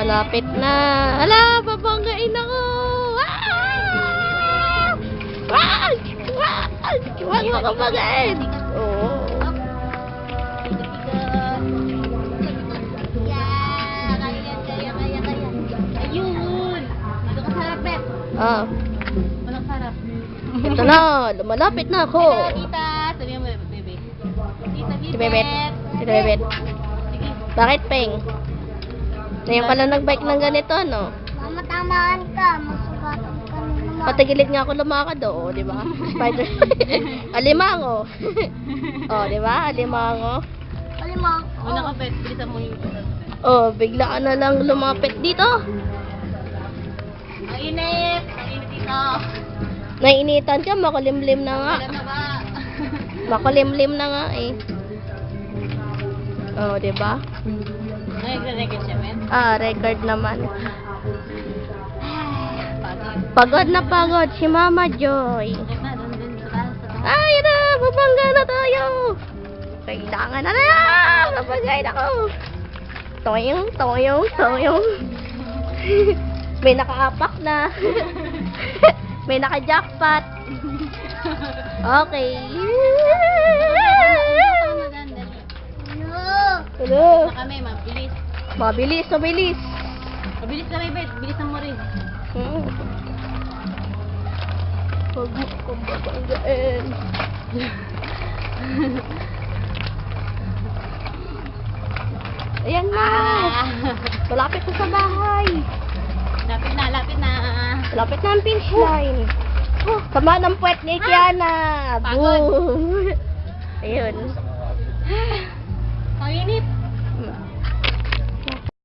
Malapit na. Ala, babanggain ako. Wag! Wag! Wag mo kabagain. Oo. Ayun! Dito ka sa harap, Bet. Ah, Walang sarap. ito na. Lumalapit na ako. Hello, tita. Sabihan mo, bebe. Tita, Si Bebet. Si Bebet. Sige. Bakit, Peng? Ngayon ka lang nag-bike ng ganito, no? Mama, tamaan ka. Masugatan ka naman. Patagilid nga ako lumakad, oh, di ba? Spider. Alimango. Oh, di ba? Alimango. Alimang. Una ka, Bet. Bilisan mo yung Oh, bigla ka na lang lumapit dito. Ang init. Ang init dito. Nainitan ka, makulimlim na nga. Alam na ba? Makulimlim na nga eh. Oh, di ba? Nag-record siya, Bet. Ah, record naman. Pagod. Pagod na pagod si Mama Joy. Check na, doon sa taas. Ay, na, babangga na tayo. Kailangan na na. Babanggain ako. Toyong, toyong, toyong. May nakaapak na. May naka-jackpot. Okay. Hello. Na kami, mabilis. Mabilis, mabilis. Mabilis kami, Bet. Bilisan mo rin. Huwag mo kong babanggain. Ayan na. Malapit na sa bahay. Lapit na, lapit na. Malapit na ang finish line. Sama ng puwet ni Kiana. Pagod. Boom. Ayun. Ang init.